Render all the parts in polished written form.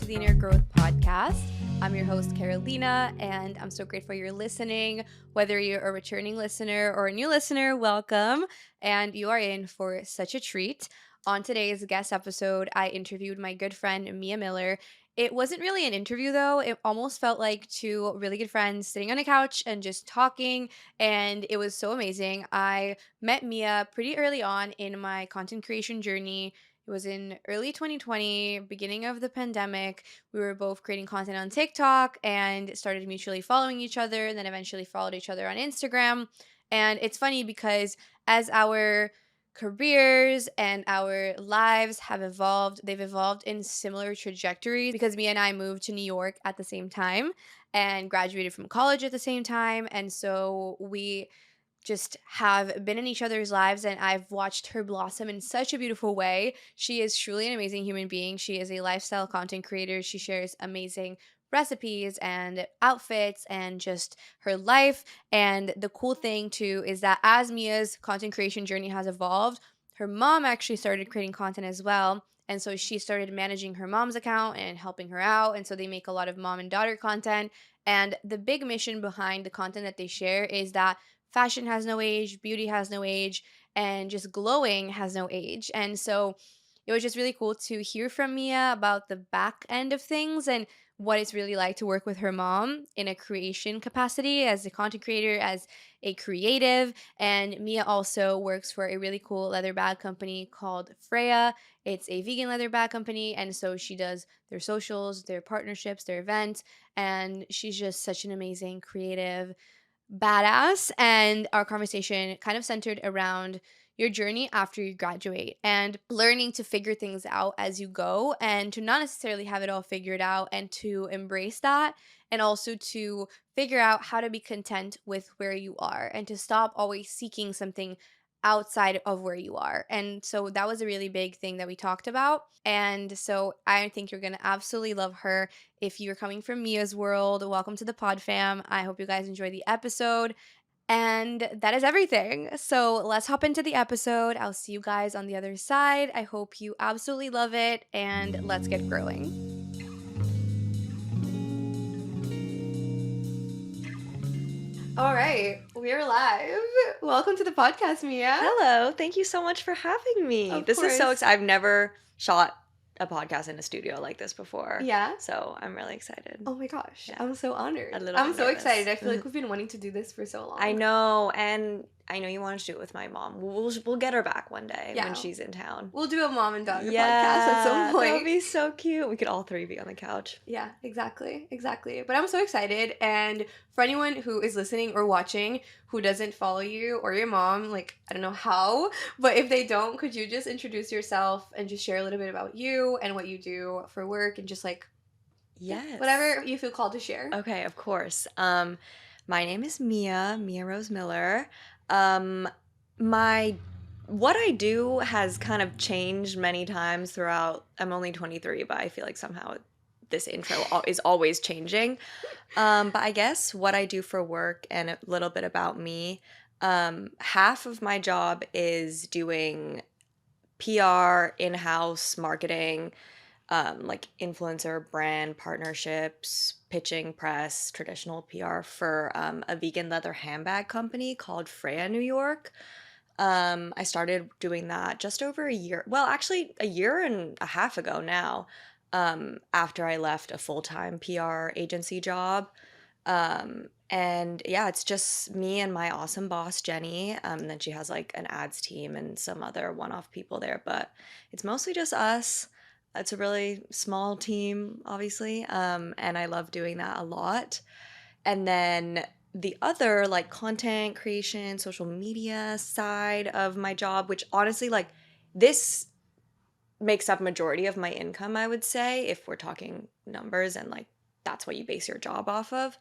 the Inner Growth Podcast. I'm your host, Carolina, and I'm so grateful you're listening. Whether you're a returning listener or a new listener, welcome. And you are in for such a treat. On today's guest episode, I interviewed my good friend, Mya Miller. It wasn't really an interview, though. It almost felt like two really good friends sitting on a couch and just talking, and it was so amazing. I met Mya pretty early on in my content creation journey. It was in early 2020, beginning of the pandemic. We were both creating content on TikTok and started mutually following each other, and then eventually followed each other on Instagram. And it's funny because as our careers and our lives have evolved, they've evolved in similar trajectories because Mia and I moved to New York at the same time and graduated from college at the same time. And so we just have been in each other's lives, and I've watched her blossom in such a beautiful way. She is truly an amazing human being. She is a lifestyle content creator. She shares amazing recipes and outfits and just her life. And the cool thing too is that as Mia's content creation journey has evolved, her mom actually started creating content as well. And so she started managing her mom's account and helping her out. And so they make a lot of mom and daughter content. And the big mission behind the content that they share is that fashion has no age, beauty has no age, and just glowing has no age. And so it was just really cool to hear from Mia about the back end of things and what it's really like to work with her mom in a creation capacity as a content creator, as a creative. And Mia also works for a really cool leather bag company called Freya. It's a vegan leather bag company. And so she does their socials, their partnerships, their events. And she's just such an amazing creative badass. And our conversation kind of centered around your journey after you graduate and learning to figure things out as you go and to not necessarily have it all figured out and to embrace that, and also to figure out how to be content with where you are and to stop always seeking something outside of where you are. And so that was a really big thing that we talked about. And so I think you're going to absolutely love her. If you're coming from Mia's world, welcome to the pod fam. I hope you guys enjoy the episode. And that is everything. So let's hop into the episode. I'll see you guys on the other side. I hope you absolutely love it, and let's get growing. All right, we're live. Welcome to the podcast, Mia. Hello. Thank you so much for having me. Of This is so course. exciting. I've never shot a podcast in a studio like this before. Yeah. So I'm really excited. Oh my gosh, Yeah. I'm so honored. A little I'm bit so nervous. excited. I feel like we've been wanting to do this for so long. I know. And I know you wanted to do it with my mom. We'll get her back one day Yeah. when she's in town. We'll do a mom and daughter podcast Yeah, at some point. that would be so cute. We could all three be on the couch. Yeah, exactly. But I'm so excited. And for anyone who is listening or watching who doesn't follow you or your mom, like, I don't know how, but if they don't, could you just introduce yourself and just share a little bit about you and what you do for work and just like Yes. whatever you feel called to share? Okay, of course. My name is Mya Rose Miller. What I do has kind of changed many times throughout. I'm only 23, but I feel like somehow this intro is always changing. But I guess what I do for work and a little bit about me, half of my job is doing PR, in-house marketing, like influencer brand partnerships, pitching press, traditional PR for a vegan leather handbag company called Freya New York. I started doing that just over a year. Well, actually, a year and a half ago now, after I left a full-time PR agency job. And yeah, it's just me and my awesome boss, Jenny. And then she has like an ads team and some other one-off people there, but it's mostly just us. It's a really small team, obviously. And I love doing that a lot. And then the other like content creation, social media side of my job, which honestly, like this makes up majority of my income, I would say, if we're talking numbers and like that's what you base your job off of.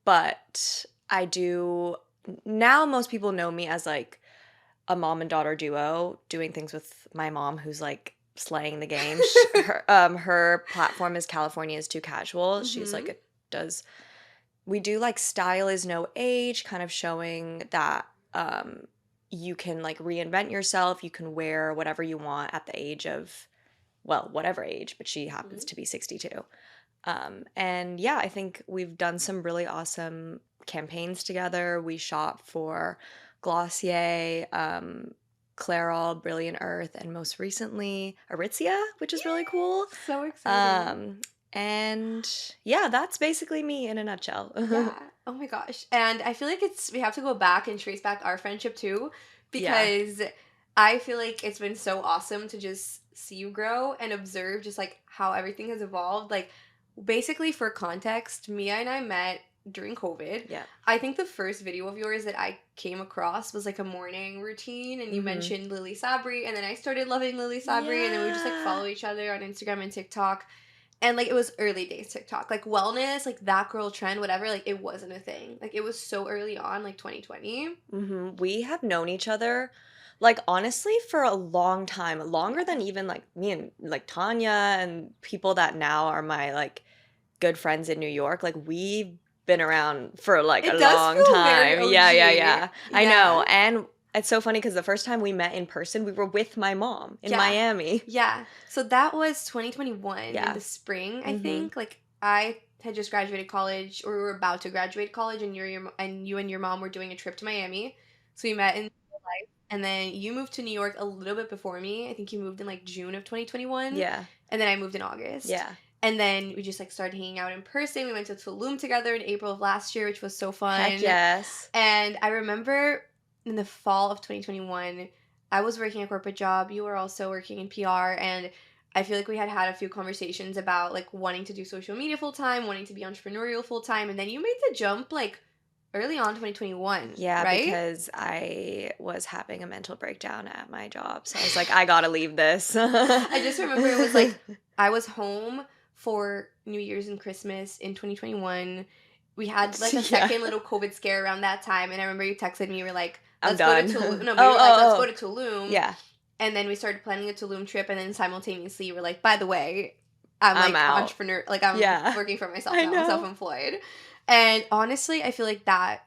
But I do now, most people know me as like a mom and daughter duo doing things with my mom, who's like slaying the game. Her platform is California is Too Casual. She's like we do like style is no age, kind of showing that you can like reinvent yourself. You can wear whatever you want at the age of well, whatever age, but she happens Mhm. to be 62. And yeah, I think we've done some really awesome campaigns together. We shot for Glossier, Clairol, Brilliant Earth, and most recently Aritzia, which is really cool. So exciting. Um, and yeah, that's basically me in a nutshell. Yeah. Oh my gosh. And I feel like we have to go back and trace back our friendship too, Yeah. because I feel like it's been so awesome to just see you grow and observe just like how everything has evolved. Like, basically, for context, Mia and I met during COVID. Yeah. I think the first video of yours that I came across was like a morning routine, and you Mm-hmm. mentioned Lily Sabri, and then I started loving Lily Sabri, and then we would just like Yeah. follow each other on Instagram and TikTok. And, like, it was early days TikTok. Like, wellness, like, that girl trend, whatever, like, it wasn't a thing. Like, it was so early on, like, 2020. We have known each other, like, honestly, for a long time, longer Yeah. than even like me and like Tanya and people that now are my like good friends in New York. Like, we've been around for like a It does long feel very time. Yeah, yeah, OG. yeah. I Yeah. know. And it's so funny because the first time we met in person, we were with my mom in Yeah. Miami. Yeah. So that was 2021 in Yeah. the spring, I Mm-hmm. think. Like, I had just graduated college, or we were about to graduate college, and you and your mom were doing a trip to Miami. So we met in real life, and then you moved to New York a little bit before me. I think you moved in like June of 2021, Yeah. and then I moved in August. Yeah. And then we just like started hanging out in person. We went to Tulum together in April of last year, which was so Heck fun. yes. And I remember in the fall of 2021, I was working a corporate job. You were also working in PR. And I feel like we had had a few conversations about like wanting to do social media full time, wanting to be entrepreneurial full time. And then you made the jump like early on 2021, Yeah, right? because I was having a mental breakdown at my job. So I was like, I gotta leave this. I just remember it was like I was home for New Year's and Christmas in 2021. We had like a Yeah, second little COVID scare around that time, and I remember you texted me. You were like, I'm "Let's go to done. Tulum." No, but you Oh, were like, "Let's oh, go oh. to Tulum," Yeah, and then we started planning a Tulum trip, and then simultaneously you were like, "By the way, I'm I'm like out. entrepreneur, like I'm Yeah, working for myself I now. I'm know. self-employed," and honestly, I feel like that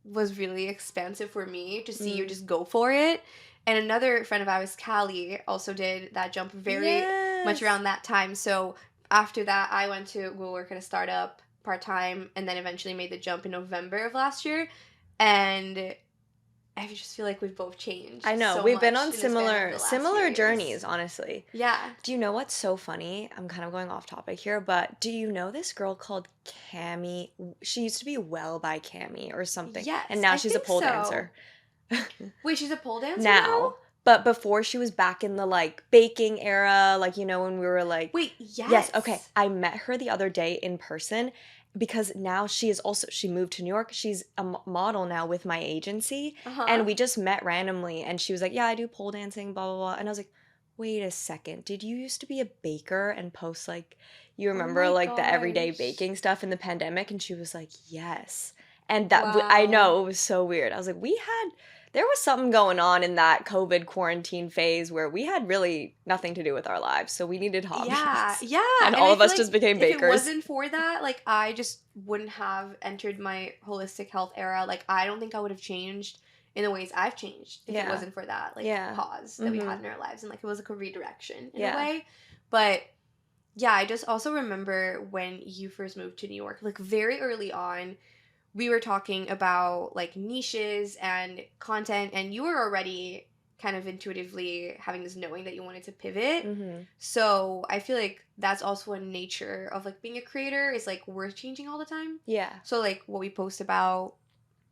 was really expansive for me to see you Mm. just go for it. And another friend of ours, Callie, also did that jump very much Yes. around that time. So after that, I went to go work at a startup part time, and then eventually made the jump in November of last year. And I just feel like we've both I changed know. so We've been much on in the span of similar the last few similar years. journeys, honestly. Yeah. Do you know what's so funny? I'm kind of going off topic here, but do you know this girl called Cami? She used to be Well by Cami or something, and Yes, now I she's a think pole so. dancer. Wait, she's a pole dancer now? Now. But before she was back in the like baking era, like when we were like, Wait, yes, okay. yes. I met her the other day in person because now she moved to New York. She's a model now with my agency, Uh huh. and we just met randomly and she was like, "Yeah, I do pole dancing, blah blah blah." And I was like, "Wait a second. Did you used to be a baker and post like you Oh remember my like the everyday gosh. baking stuff in the pandemic?" And she was like, "Yes." And I Wow. know it was so weird. I was like, there was something going on in that COVID quarantine phase where we had really nothing to do with our lives, so we needed Yeah, hobbies. yeah, And and all I of feel us like just became if it bakers. wasn't for that, like, I just wouldn't have entered my holistic health era. Like, I don't think I would have changed in the ways I've changed if it Yeah. wasn't for that, like, Yeah. pause that we had Mhm. in our lives, and, like, it was, like, a redirection in a Yeah. way. But, yeah, I just also remember when you first moved to New York, like, very early on, we were talking about like niches and content, and you were already kind of intuitively having this knowing that you wanted to pivot. Mhm. So I feel like that's also a nature of like being a creator, is like we're changing all the time. Yeah. So like what we post about,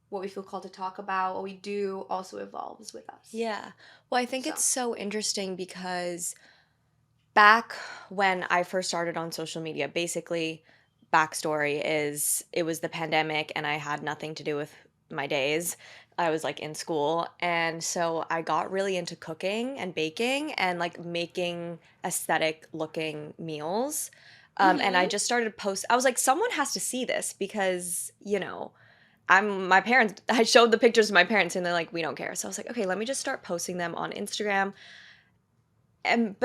what we feel called to talk about, what we do also evolves with us. Yeah. Well, I think So it's so interesting because back when I first started on social media, basically, backstory is it was the pandemic and I had nothing to do with my days. I was like in school. And so I got really into cooking and baking and like making aesthetic looking meals. And I mm-hmm. just started post. I was like, someone has to see this because, I'm my parents. I showed the pictures to my parents and they're like, we don't care. So I was like, okay, let me just start posting them on Instagram. And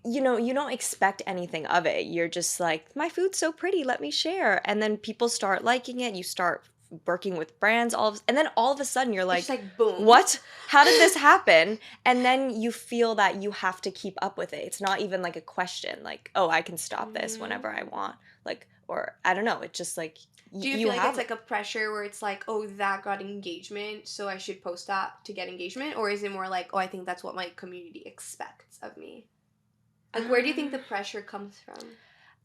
you don't expect anything of it. You're just like, my food's so pretty, let me share. And then people start liking it. You start working with brands, and then all of a sudden you're like, It's just like boom. what? How did this happen? And then you feel that you have to keep up with it. It's not even like a question, like, oh, I can stop this whenever I want. Like, or I don't know. It's just like, Do you feel like it's like a pressure where it's like, oh, that got engagement, so I should post that to get engagement? Or is it more like, oh, I think that's what my community expects of me? Like, where do you think the pressure comes from?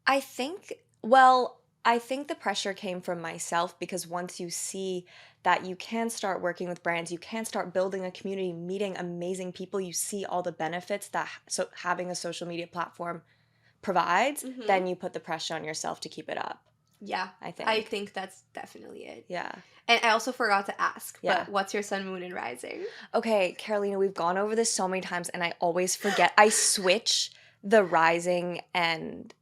I think the pressure came from myself, because once you see that you can start working with brands, you can start building a community, meeting amazing people, you see all the benefits that having a social media platform provides, then you put the pressure on yourself to keep it up. Yeah, I think that's definitely it. Yeah. And I also forgot to ask, but what's your sun, moon, and rising? Okay, Carolina, we've gone over this so many times, and I always forget. I switch the rising and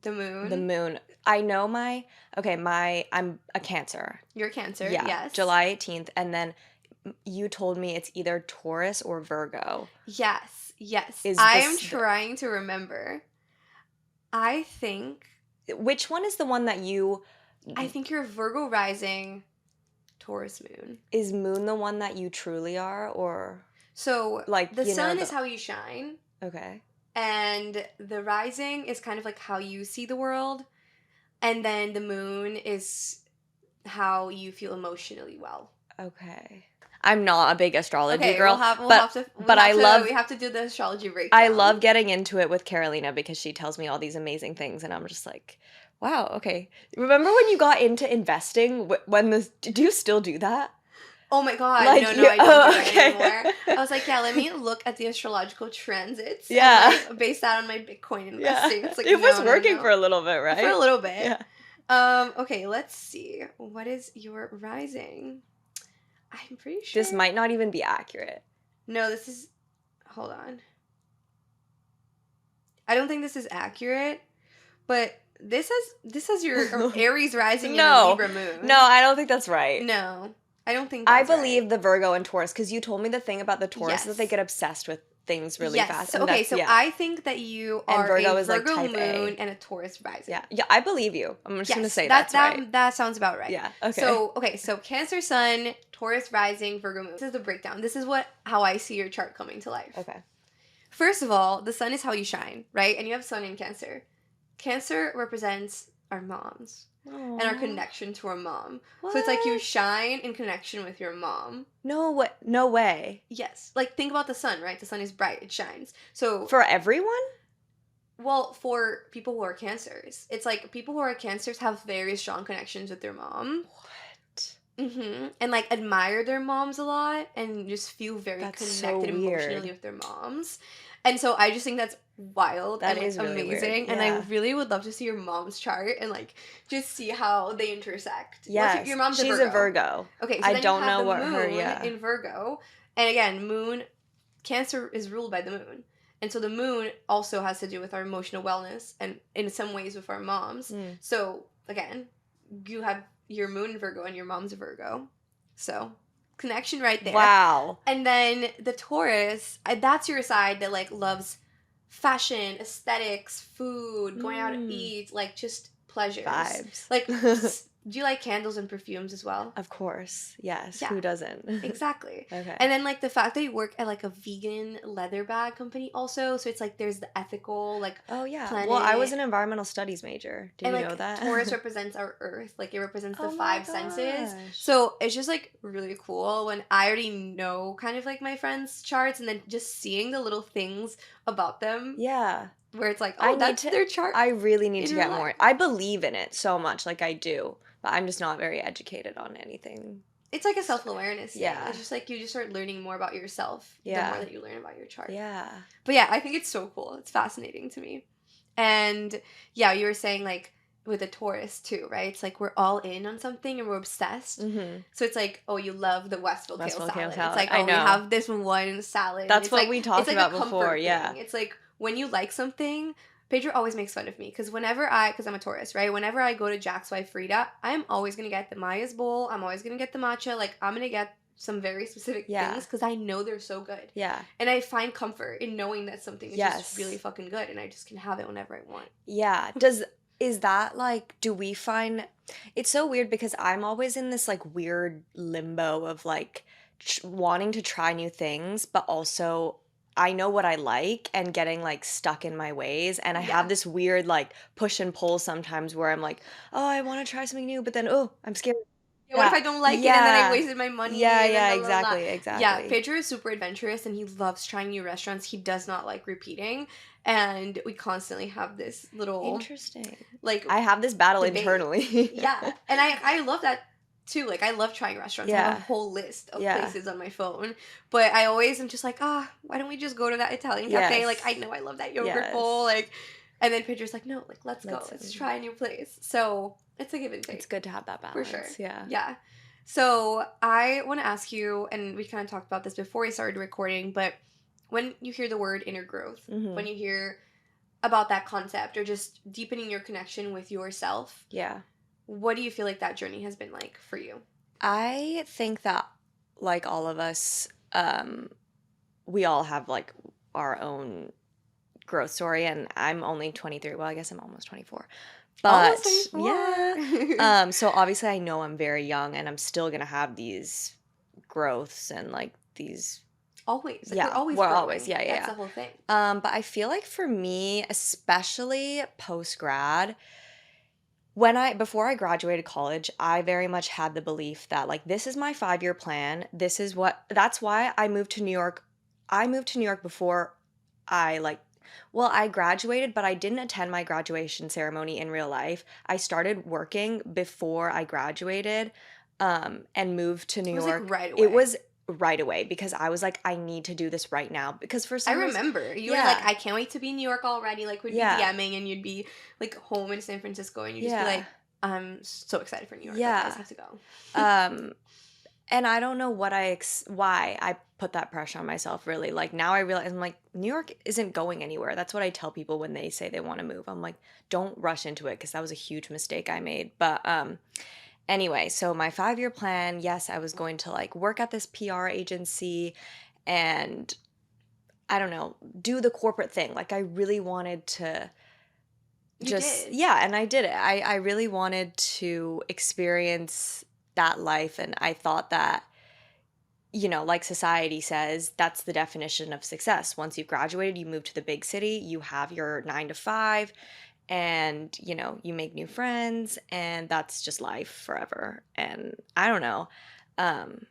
the moon. The moon. I know I'm a Cancer. You're a Cancer, yeah, yes. July 18th, and then you told me it's either Taurus or Virgo. Yes. I'm trying to remember. I think... Which one is the one that you... I think you're Virgo rising, Taurus moon. Is moon the one that you truly are, or... So, like, the sun is how you shine. Okay. And the rising is kind of like how you see the world. And then the moon is how you feel emotionally well. Okay. I'm not a big astrology We'll girl, have to do the astrology breakdown. I love getting into it with Carolina, because she tells me all these amazing things, and I'm just like, wow, okay. Remember when you got into investing? Do you still do that? Oh my god, like, no, I don't do that anymore. I was like, yeah, let me look at the astrological transits. Yeah. And, like, base that on my Bitcoin investing. Yeah. It's like, it was working for a little bit, right? For a little bit. Yeah. Okay, let's see. What is your rising? I'm pretty sure. This might not even be accurate. No, this is... Hold on. I don't think this is accurate, but this has your Aries rising and a Libra moon. No, I don't think that's right. No. I don't think that's I believe the Virgo and Taurus, because you told me the thing about the Taurus that they get obsessed with things really fast. So, okay, so I think that you are Virgo a is like Virgo type moon A. And a Taurus rising. Yeah, I believe you. I'm just going to say that's right. That sounds about right. Yeah, okay. So Cancer sun, Taurus rising, Virgo moon. This is the breakdown. This is how I see your chart coming to life. Okay. First of all, the sun is how you shine, right? And you have sun in Cancer. Cancer represents our moms. Aww. And our connection to our mom. What? So it's like you shine in connection with your mom. No way. Yes. Like, think about the sun, right? The sun is bright. It shines. So... For everyone? Well, for people who are Cancers. It's like people who are Cancers have very strong connections with their mom. What? Mm-hmm. And, like, admire their moms a lot and just feel very connected emotionally with their moms. And so I just think that's wild. That and is really amazing. Weird. And I really would love to see your mom's chart and, like, just see how they intersect. Yes. Your mom's She's a Virgo. Okay, so I then don't you have know the what moon her, in Virgo. And again, moon, Cancer is ruled by the moon. And so the moon also has to do with our emotional wellness and in some ways with our moms. So, again, you have your moon in Virgo and your mom's a Virgo. So... connection right there. Wow. And then the Taurus, that's your side that, like, loves fashion, aesthetics, food, going out to eat, like, just pleasures. Vibes. Like, do you like candles and perfumes as well? Of course. Yes. Yeah. Who doesn't? Exactly. Okay. And then, like, the fact that you work at, like, a vegan leather bag company also. So it's like there's the ethical, like, oh, yeah. planet. Well, I was an environmental studies major. Do you know that? Taurus represents our earth. Like, it represents the five senses. So it's just, like, really cool when I already know kind of, like, my friends' charts and then just seeing the little things about them. Yeah. Where it's like, oh, that's their chart. I really need to get more. I believe in it so much. Like, I do. But I'm just not very educated on anything. It's like a self-awareness thing. Yeah. It's just like you just start learning more about yourself the more that you learn about your chart. Yeah. But yeah, I think it's so cool. It's fascinating to me. And yeah, you were saying, like, with a Taurus too, right? It's like we're all in on something and we're obsessed. Mm-hmm. So it's like, oh, you love the Westville kale salad. It's like, oh, we have this one salad. That's what we talked about before. Thing. Yeah. It's like when you like something... Pedro always makes fun of me because because I'm a Taurus, right? Whenever I go to Jack's wife Frida, I'm always going to get the Maya's bowl. I'm always going to get the matcha. Like, I'm going to get some very specific things because I know they're so good. Yeah. And I find comfort in knowing that something is just really fucking good and I just can have it whenever I want. Yeah. Is that like, do we find it's so weird because I'm always in this like weird limbo of like wanting to try new things, but also I know what I like and getting like stuck in my ways. And I have Yeah. this weird like push and pull sometimes where I'm like, oh, I want to try something new, but then, oh, I'm scared. Yeah, what if Yeah. I don't like it and then I Yeah. wasted my money Yeah. and then Yeah. la la la. Exactly. Yeah, Exactly. Pedro is super adventurous and he loves trying new restaurants. He does not like repeating, and we constantly have this little Interesting. like I have this battle debate. internally. Yeah, and I love that too. Like I love trying restaurants. I have a Yeah. whole list of Yeah. places on my phone, but I always am just like, why don't we just go to that Italian cafe? Like I Yes. know I love that yogurt bowl. Yes. Like, and then Pedro's like, no, like let's go. Let's Let's try a new place. So it's a give and it's take. good to have that For sure. balance. Yeah. Yeah. So I want to ask you, and we kind of talked about this before we started recording, but when you hear the word inner growth, Mhm. when you hear about that concept or just deepening your connection with yourself, Yeah. what do you feel like that journey has been like for you? I think that like all of us we all have like our own growth story, and I'm only 23. Well, I guess I'm almost 24. Almost But yeah. 24. So obviously I know I'm very young and I'm still going to have these growths and like these Always. Like we're yeah, always we're always growing. yeah, yeah, That's yeah. the whole thing. But I feel like for me, especially post grad, when I before I graduated college, I very much had the belief that like this is my 5-year plan. This is what that's why I moved to New York. I moved to New York before I like well, I graduated, but I didn't attend my graduation ceremony in real life. I started working before I graduated and moved to New It was like York. right It away. was right away because I was like, I need to do this right now because for I some reason, remember you were like, yeah, I can't wait to be in New York already. Like, we'd be yeah, DMing and you'd be like home in San Francisco and you'd just be yeah, like, I'm so excited for New York. Like, I just yeah. have to go. Um, and I don't know why I put that pressure on myself really. Like now I realize I'm like New York isn't going anywhere. That's what I tell people when they say they want to move. I'm like don't rush into it because that was a huge mistake I made. But anyway, so my 5-year plan, yes, I was going to like work at this PR agency and I don't know, do the corporate thing. Like I really wanted to You just did. yeah, and I did it. I really wanted to experience that life and I thought that like society says, that's the definition of success. Once you've graduated, you move to the big city, you have your 9 to 5, and, you make new friends, and that's just life forever. And I don't know. Um,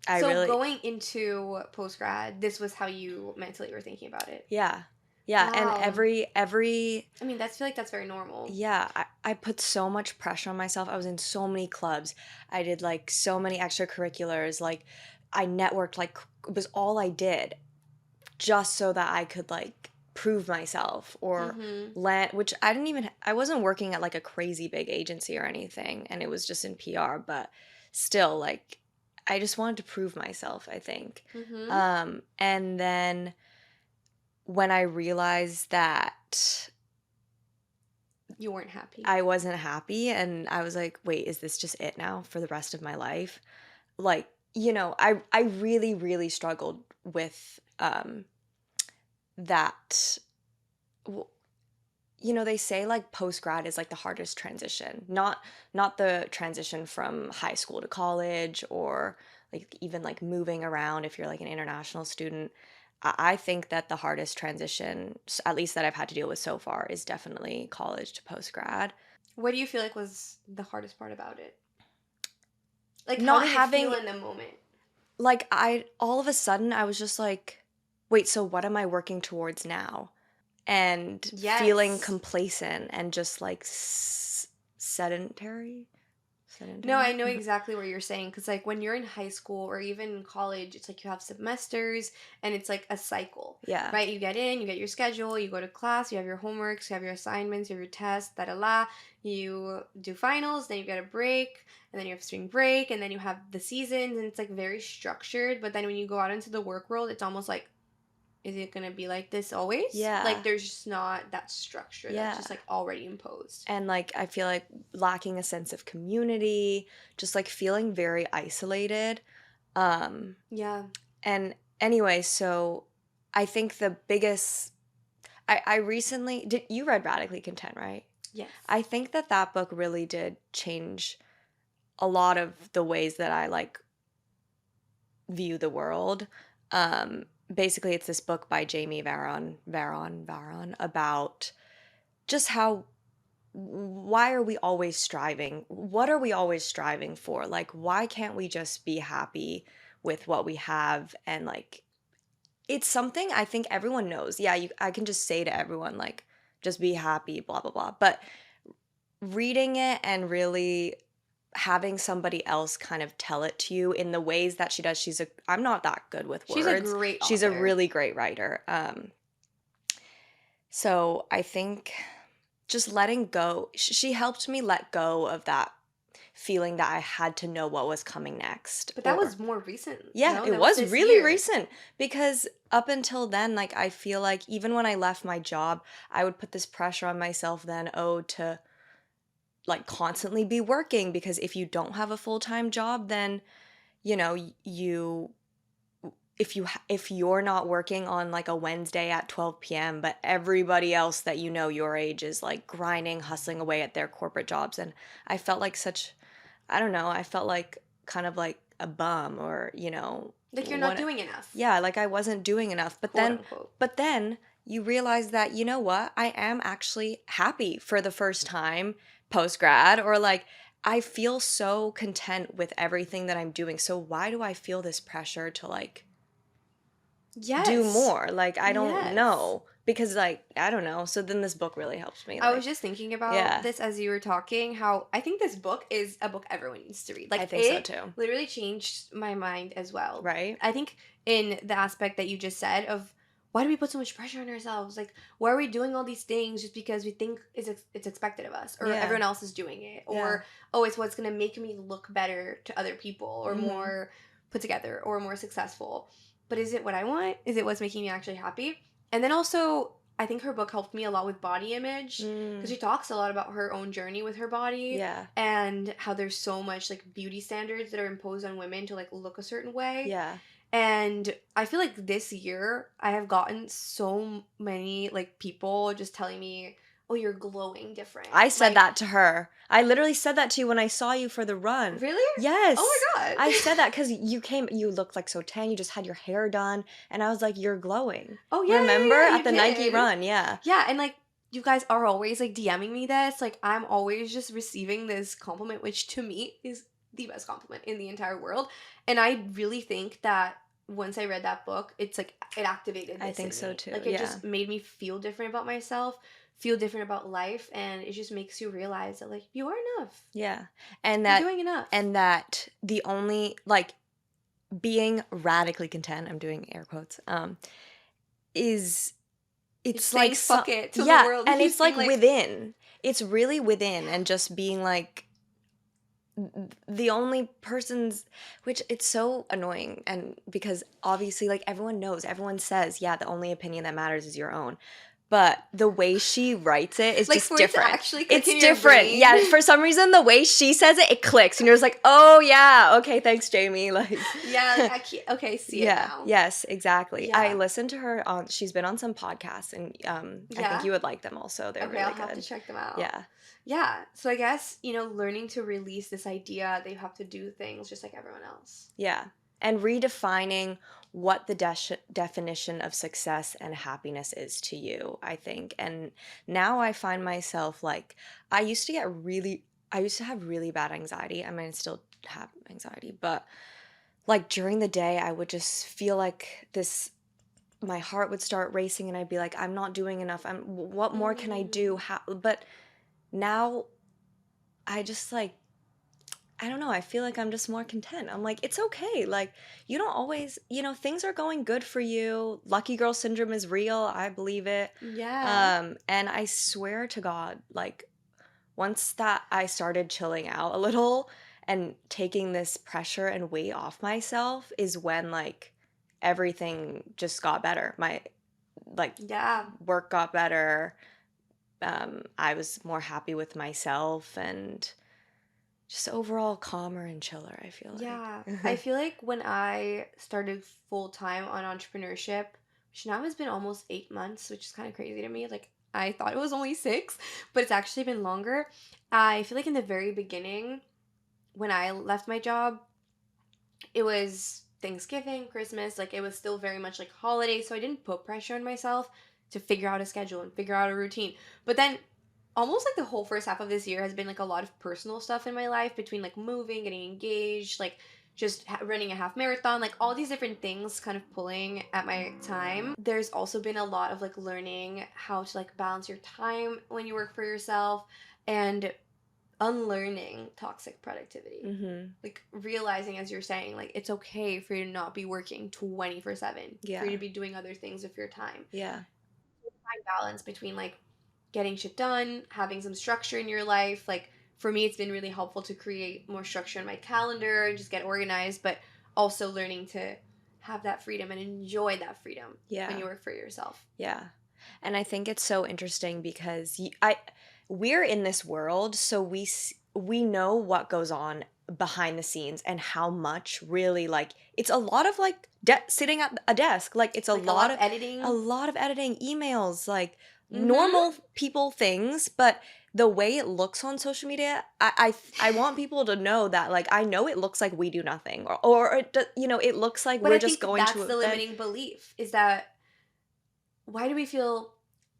I So really, going into post grad, this was how you mentally were thinking about it. yeah. Yeah. And Wow. every, I mean, that's feel like that's very normal. yeah, I put so much pressure on myself. I was in so many clubs. I did like so many extracurriculars. Like, I networked, like, it was all I did just so that I could like prove myself or Mm-hmm. land which I wasn't working at like a crazy big agency or anything and it was just in PR but still like I just wanted to prove myself I think Mm-hmm. and then when I realized that You weren't happy. I wasn't happy and I was like wait is this just it now for the rest of my life like I really really struggled with that they say like post grad is like the hardest transition. Not the transition from high school to college or like even like moving around if you're like an international student. I think that the hardest transition, at least that I've had to deal with so far, is definitely college to post grad. What do you feel like was the hardest part about it? Like, how Not did it feel having in the moment? like I all of a sudden I was just like, wait, so what am I working towards now? And feeling Yes. complacent and just like sedentary. No, I Sedentary? know exactly what you're saying because, like, when you're in high school or even in college, it's like you have semesters and it's like a cycle, Yeah. right? You get in, you get your schedule, you go to class, you have your homeworks, you have your assignments, you have your tests, da da la. You do finals, then you get a break, and then you have spring break, and then you have the seasons, and it's like very structured. But then when you go out into the work world, it's almost like, is it gonna be like this always? Like, Yeah. there's just not that structure that's Yeah. just like already imposed. And like I feel like lacking a sense of community, just like feeling very isolated. Um Yeah. and anyway, so I think the biggest I recently did you read Radically Content, right? Yes. I think that book really did change a lot of the ways that I like view the world. Um, Basically, it's this book by Jamie Varon about just how why are we always striving? What are we always striving for? Like, why can't we just be happy with what we have? And like, it's something I think everyone knows. Yeah, I can just say to everyone like, just be happy, blah blah blah. But reading it and really having somebody else kind of tell it to you in the ways that she does. I'm not that good with She's a words. great She's a author. really great writer. So I think just letting go, she helped me let go of that feeling that I had to know what was coming next. But that Or, was more recent. yeah, No, it that was was this really year. recent because up until then, like, I feel like even when I left my job, I would put this pressure on myself then, oh, to like constantly be working because if you don't have a full-time job, then, you know, you if you're not working on like a Wednesday at 12 p.m., but everybody else that you know your age is like grinding, hustling away at their corporate jobs. And I felt like I don't know, I felt like kind of like a bum or, Like you're not what, doing enough, yeah, like I wasn't doing enough. quote unquote. But then you realize that, you know what, I am actually happy for the first time post grad, or like, I feel so content with everything that I'm doing. So why do I feel this pressure to like do Yes. more? Like, I don't Yes. know. Because, like, I don't know. So then this book really helps me. I was Like, just thinking about yeah, this as you were talking, how I think this book is a book everyone needs to read. I Like, think so it too. literally changed my mind as well. Right? I think in the aspect that you just said of why do we put so much pressure on ourselves? Like, why are we doing all these things just because we think it's expected of us, or Yeah. everyone else is doing it, Yeah. or oh, it's what's gonna make me look better to other people, or Mm-hmm. more put together, or more successful. But is it what I want? Is it what's making me actually happy? And then also, I think her book helped me a lot with body image because Mm, she talks a lot about her own journey with her body yeah. and how there's so much like beauty standards that are imposed on women to like look a certain way. Yeah. And I feel like this year I have gotten so many like people just telling me, "Oh, you're glowing different." I said Like, that to her. I literally said that to you when I saw you for the run. really? Oh Yes. my god. I said that because you looked like so tan. You just had your hair done. And I was like, you're glowing. Oh yeah, Remember yeah, yeah, at you the Nike did. run? Yeah. Yeah, and like you guys are always like DMing me this. Like I'm always just receiving this compliment, which to me is the best compliment in the entire world. And I really think that once I read that book, it's like it activated I this think in so me. too. Like it Yeah. just made me feel different about myself, feel different about life, and it just makes you realize that like you are enough. Yeah. And You're that doing enough. and that the only like being radically content, I'm doing air quotes, is It's it's like saying some, fuck it to the yeah, world. and He's it's like being like, within. It's really within, yeah. and just being like the only person's, which it's so annoying. And because obviously like everyone knows, everyone says, yeah, the only opinion that matters is your own, but the way she writes it is Like just for it to different. actually click It's in your different, brain. yeah, for some reason the way she says it, it clicks and you're just like, oh yeah, okay, thanks Jamie. Like, Yeah, like I can't. Okay, see it yeah, now. yes, exactly. I Yeah, listened to her on, she's been on some podcasts, and I think yeah. you would like them also, they're Okay, I'll really have to good. check them out. Yeah. Yeah, so I guess, learning to release this idea that you have to do things just like everyone else. Yeah. And redefining what the definition of success and happiness is to you, I think. And now I find myself like, I used to have really bad anxiety. I mean, I still have anxiety, but like during the day, I would just feel like my heart would start racing and I'd be like, I'm not doing enough. What more can I do? Mm. But now I just like, I don't know. I feel like I'm just more content. I'm like, it's okay. Like, you don't always, things are going good for you. Lucky girl syndrome is real. I believe it. Yeah. And I swear to God, like, once that I started chilling out a little and taking this pressure and weight off myself is when, like, everything just got better. My, like, Yeah. work got better. I was more happy with myself and just overall calmer and chiller, I feel Yeah. I like. feel like when I started full time on entrepreneurship, which now has been almost 8 months, which is kind of crazy to me. Like I thought it was only 6, but it's actually been longer. I feel like in the very beginning, when I left my job, it was Thanksgiving, Christmas, like it was still very much like holiday, so I didn't put pressure on myself to figure out a schedule and figure out a routine. But then almost like the whole first half of this year has been like a lot of personal stuff in my life between like moving, getting engaged, like just running a half marathon, like all these different things kind of pulling at my time. There's also been a lot of like learning how to like balance your time when you work for yourself and unlearning toxic productivity. Mm-hmm. Like realizing, as you're saying, like it's okay for you to not be working 24/7, for you Yeah. to be doing other things with your time. Yeah. Find balance between like getting shit done, having some structure in your life. Like for me, it's been really helpful to create more structure in my calendar and just get organized, but also learning to have that freedom and enjoy that freedom when Yeah. you work for yourself. Yeah. And I think it's so interesting because we're in this world, so we know what goes on behind the scenes and how much really, like, it's a lot of like sitting at a desk, like it's Like a lot of a editing. lot of editing emails, like Mm-hmm. normal people things, but the way it looks on social media, I want people to know that, like, I know it looks like we do nothing, or it looks like But we're I just think going to that's a the bed. limiting belief is that why do we feel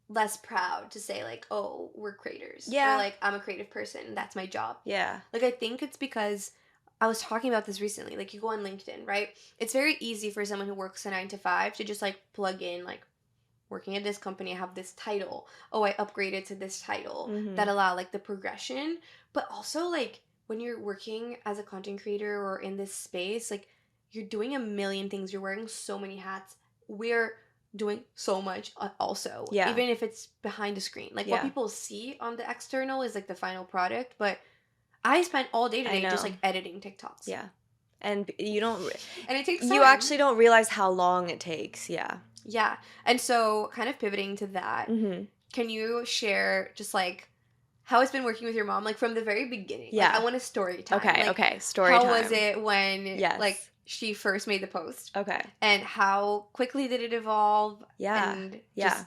less proud to say like, oh, we're creators, or Yeah. like I'm a creative person, that's my job? Yeah. Like I think it's because I was talking about this recently. Like you go on LinkedIn, right? It's very easy for someone who works a 9 to 5 to just like plug in like working at this company, I have this title. Oh, I upgraded to this title that Mhm. allow like the progression. But also like when you're working as a content creator or in this space, like you're doing a million things. You're wearing so many hats. We're doing so much also, Yeah. even if it's behind a screen. Like what Yeah. people see on the external is like the final product, but I spent all day I today just know. like editing TikToks. Yeah. And you don't And it takes you time. actually don't realize how long it takes. Yeah. Yeah. And so kind of pivoting to that, Mhm. can you share just like how it's been working with your mom, like from the very beginning? Like I Yeah. want a story time. Okay, Like okay. Story how was time. it when like Yes. she first made the post? Okay. And how quickly did it evolve? Yeah. And Yeah. just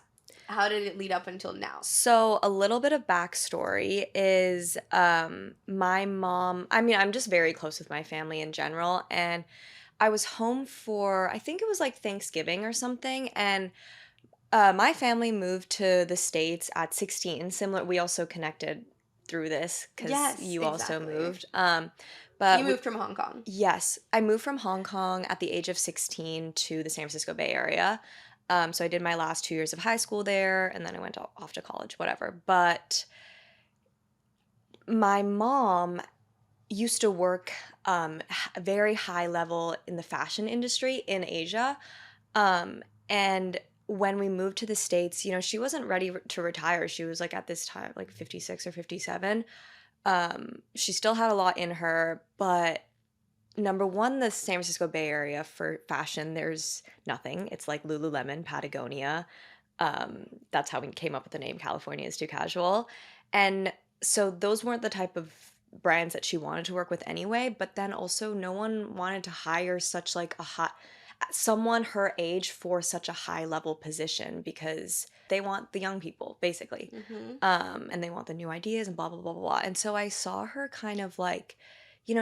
how did it lead up until now? So a little bit of backstory is my mom, I mean, I'm just very close with my family in general, and I was home for, I think it was like Thanksgiving or something, and my family moved to the States at 16. Similar, we also connected through this because Yes, you also exactly. moved. You But moved from Hong Kong. yes, I moved from Hong Kong at the age of 16 to the San Francisco Bay Area. So I did my last 2 years of high school there, and then I went off to college, whatever. But my mom used to work very high level in the fashion industry in Asia. And when we moved to the States, she wasn't ready to retire. She was like at this time, like 56 or 57. She still had a lot in her, but number one, the San Francisco Bay Area for fashion, there's nothing. It's like Lululemon, Patagonia. That's how we came up with the name California is Too Casual. And so those weren't the type of brands that she wanted to work with anyway, but then also no one wanted to hire such like a hot someone her age for such a high level position because they want the young people basically. Mm-hmm. And they want the new ideas and blah blah blah blah blah. And so I saw her kind of like,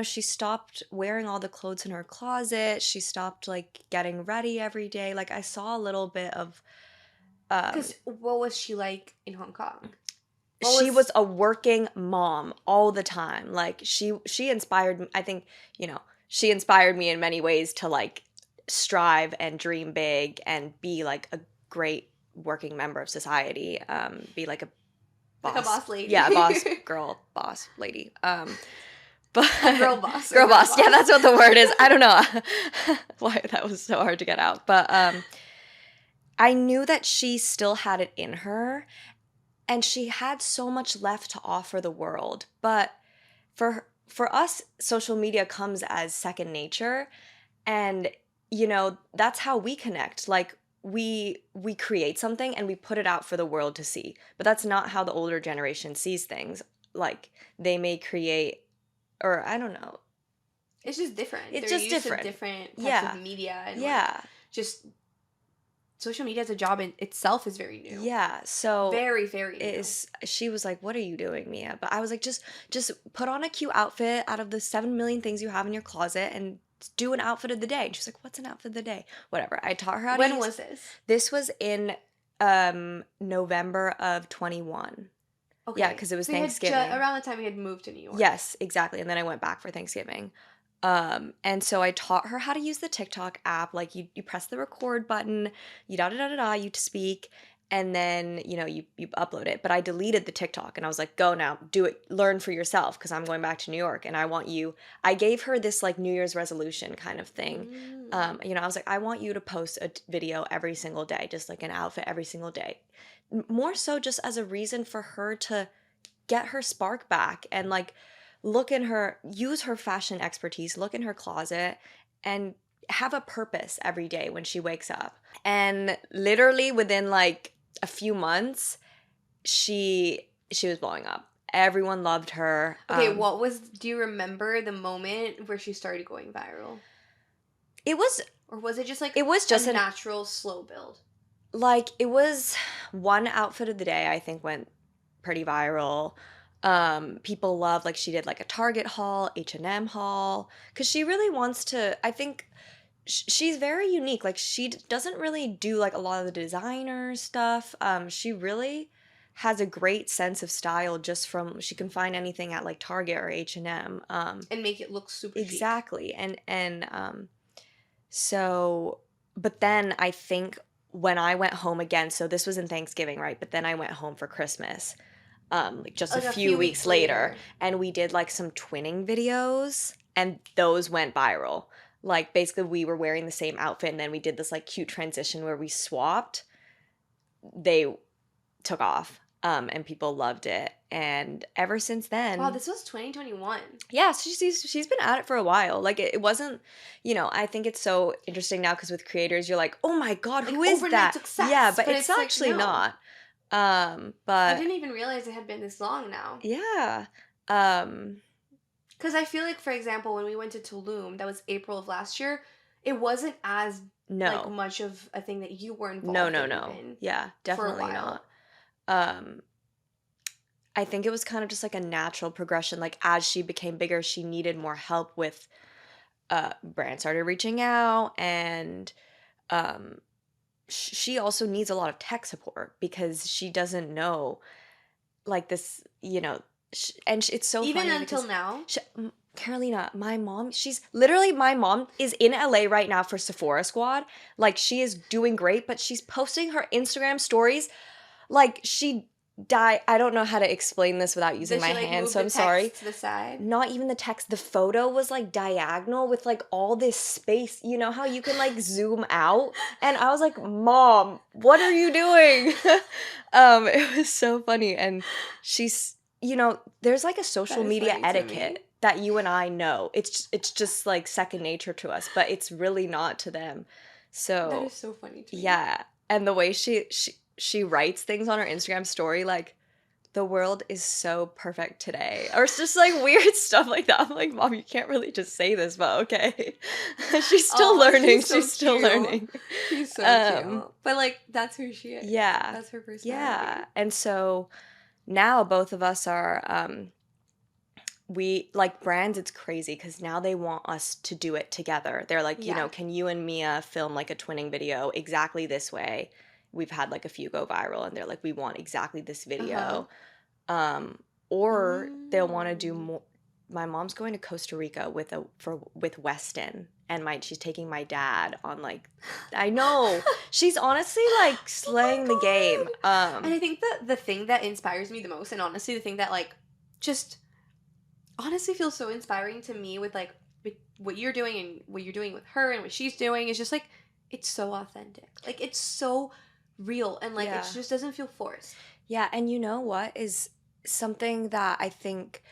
she stopped wearing all the clothes in her closet. She stopped like getting ready every day. Like I saw a little bit of um Because what was she like in Hong Kong? What she was was a working mom all the time. Like she inspired I think, she inspired me in many ways to like strive and dream big and be like a great working member of society. Be like a like a boss. boss lady? Yeah, a boss girl, boss lady. But A girl boss. A girl girl boss. Yeah, boss. that's what the word is. I don't know why that was so hard to get out. But I knew that she still had it in her and she had so much left to offer the world. But for us, social media comes as second nature, and that's how we connect. Like we create something and we put it out for the world to see. But that's not how the older generation sees things. Like they may create, or I don't know. It's just different. It's They're just used to different. different types of Yeah. media and like Yeah. just social media as a job in itself is very new. Yeah, so Very, very new. she was like, "What are you doing, Mia?" But I was like, just put on a cute outfit out of the 7 million things you have in your closet and do an outfit of the day." And she's like, "What's an outfit of the day?" Whatever. I taught her how to When use. was this? This was in November of 21. Okay. Yeah, because it was so you had Thanksgiving. around the time you had moved to New York. Yes, exactly. And then I went back for Thanksgiving. And so I taught her how to use the TikTok app. Like you press the record button, you da da da da da, you speak, and then you upload it. But I deleted the TikTok and I was like, go now, do it, learn for yourself because I'm going back to New York and I want you. I gave her this like New Year's resolution kind of thing. I was like, I want you to post a video every single day, just like an outfit every single day. More so just as a reason for her to get her spark back and like use her fashion expertise, look in her closet and have a purpose every day when she wakes up. And literally within like a few months, she was blowing up. Everyone loved her. Okay, do you remember the moment where she started going viral? It was Or was it just like it was just a natural slow build? Like it was one outfit of the day I think went pretty viral. People love like she did like a Target haul, H&M haul cuz she really wants to. I think she's very unique. Like she doesn't really do like a lot of the designer stuff. She really has a great sense of style just from she can find anything at like Target or H&M. And make it look super Exactly. Chic. And so but then I think when I went home again, so this was in Thanksgiving, right? But then I went home for Christmas, like just a few weeks later, and we did like some twinning videos, and those went viral. Like basically, we were wearing the same outfit, and then we did this like cute transition where we swapped. They took off, and people loved it, and ever since then. Wow, this was 2021. Yeah, so she's been at it for a while. Like it wasn't, I think it's so interesting now because with creators, you're like, oh my god, like who is that? Success, yeah, but it's actually like, no. not. But I didn't even realize it had been this long now. Yeah. Because I feel like, for example, when we went to Tulum, that was April of last year. It wasn't as like much of a thing that you were involved in. No. Yeah, definitely not. I think it was kind of just like a natural progression. Like as she became bigger, she needed more help with brands started reaching out, and she also needs a lot of tech support because she doesn't know like this, and it's so even funny until now. Carolina, my mom is in LA right now for Sephora Squad. Like she is doing great, but she's posting her Instagram stories like she died. I don't know how to explain this without using my hands, so I'm sorry. To the side? Not even the text. The photo was like diagonal with like all this space. You know how you can like zoom out? And I was like, Mom, what are you doing? It was so funny. And she's, there's like a social media etiquette that you and I know. It's just like second nature to us, but it's really not to them. So that is so funny to me. Yeah. And the way she writes things on her Instagram story, like, the world is so perfect today. Or it's just like weird stuff like that. I'm like, Mom, you can't really just say this, but okay. She's still learning. She's still learning. She's so cute. But like, that's who she is. Yeah. That's her personality. Yeah. And so now both of us are, we like brands. It's crazy because now they want us to do it together. They're like, can you and Mia film like a twinning video exactly this way? We've had like a few go viral and they're like, we want exactly this video. Or they'll want to do more. My mom's going to Costa Rica with Weston, and she's taking my dad on like, I know she's honestly like slaying the game. And I think that the thing that inspires me the most, and honestly the thing that like just honestly feels so inspiring to me with like what you're doing and what you're doing with her and what she's doing is just like, it's so authentic. Like it's so real and like it just doesn't feel forced. Yeah, and you know what is something that I think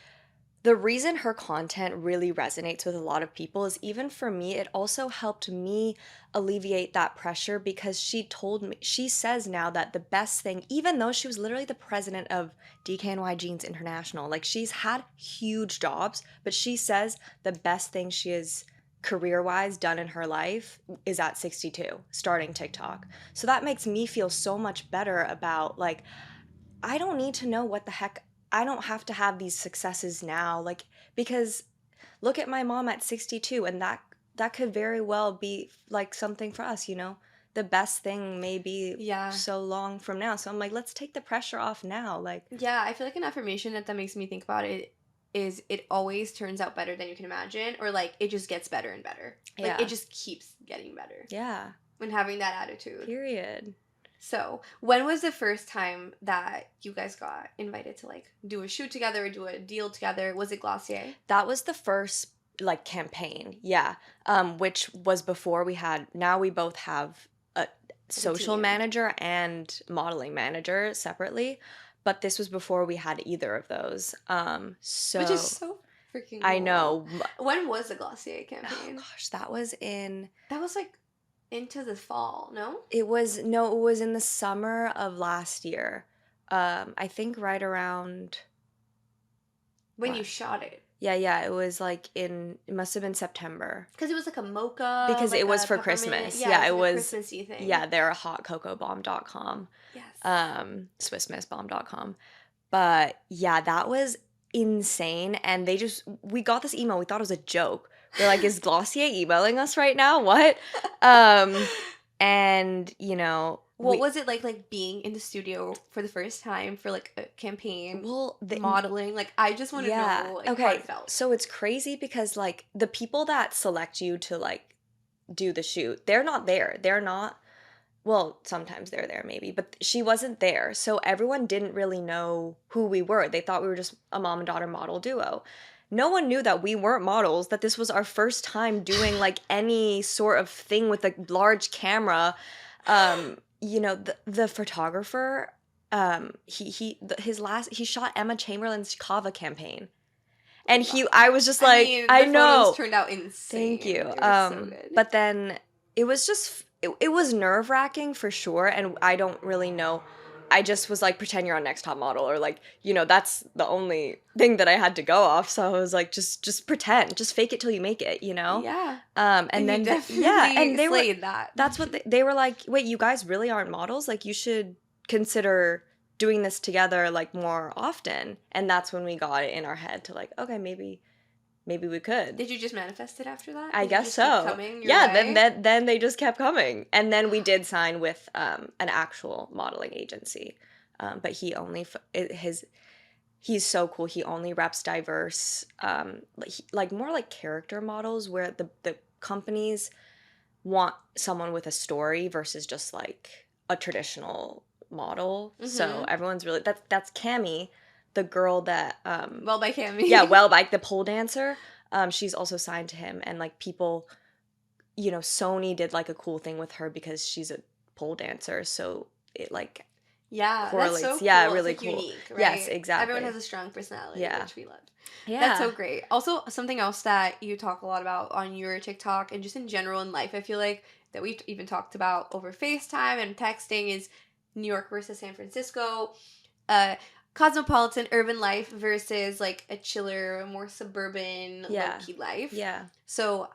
the reason her content really resonates with a lot of people is even for me, it also helped me alleviate that pressure because she says now that the best thing, even though she was literally the president of DKNY Jeans International, like she's had huge jobs, but she says the best thing she has career-wise done in her life is at 62, starting TikTok. So that makes me feel so much better about like I don't need to know what the heck, I don't have to have these successes now, like because look at my mom at 62, and that could very well be like something for us, you know. The best thing may be Yeah. so long from now. So I'm like, let's take the pressure off now. Like, Yeah, I feel like an affirmation that makes me think about it is it always turns out better than you can imagine, or like it just gets better and better. Like it yeah. just keeps getting better Yeah. when having that attitude. Period. So, when was the first time that you guys got invited to like do a shoot together or do a deal together? Was it Glossier? That was the first like campaign. Yeah. Which was before we had, now we both have a Like a social team. manager and modeling manager separately, but this was before we had either of those. So Which is so freaking cool. I know. When was the Glossier Oh campaign? gosh, that was in, That was like into the fall, no? it was, no, it was in the summer of last year. I think right around, When you what? shot it. Yeah, it was like it must have been September. Because it was like a mocha, Because like it was a for peppermint. Christmas. Yeah, Yeah, it's it like a was, Christmassy thing. yeah, they're hotcocobomb.com, Yes. swissmissbomb.com. But yeah, that was insane. And we got this email. We thought it was a joke. We're like, is Glossier emailing us right now? What? And you know, What was it like being in the studio for the first time for like a campaign, well, modeling? Like I just want to yeah, know like how okay. it felt. So it's crazy because like the people that select you to like do the shoot, they're not there. They're not, well, sometimes they're there maybe, but she wasn't there. So everyone didn't really know who we were. They thought we were just a mom and daughter model duo. No one knew that we weren't models, that this was our first time doing like any sort of thing with a large camera. You know, the photographer, he shot Emma Chamberlain's Kava campaign. And Wow. I was just I like, mean, I the know. photos turned out insane. Thank you. They were so good. But then it was just it was nerve-wracking for sure, and I don't really know. I just was like, pretend you're on Next Top Model, or like, you know, that's the only thing that I had to go off. So I was like, just pretend, just fake it till you make it, you know? Yeah. And you then definitely yeah, and they were, slayed that. that's what they were like, wait, you guys really aren't models? Like you should consider doing this together like more often. And that's when we got it in our head to like, okay, maybe we could. Did you just manifest it after that? I Did guess you just so. keep coming your Yeah, way? then they just kept coming, and then we did sign with an actual modeling agency, but he only he's so cool. He only reps diverse, like more like character models, where the companies want someone with a story versus just like a traditional model. So everyone's really, that's Cami, the girl that Well, by Cami. yeah, well, like the pole dancer. She's also signed to him, and like people, you know, Sony did like a cool thing with her because she's a pole dancer, so it like Yeah, correlates. that's so cool. Yeah, It's really like cool. unique, right? Yes, exactly. Everyone has a strong personality, Yeah. which we love. Yeah, That's so great. Also, something else that you talk a lot about on your TikTok and just in general in life, I feel like that we've even talked about over FaceTime and texting is New York versus San Francisco, cosmopolitan urban life versus like a chiller, more suburban, Yeah. low-key life. Yeah. So,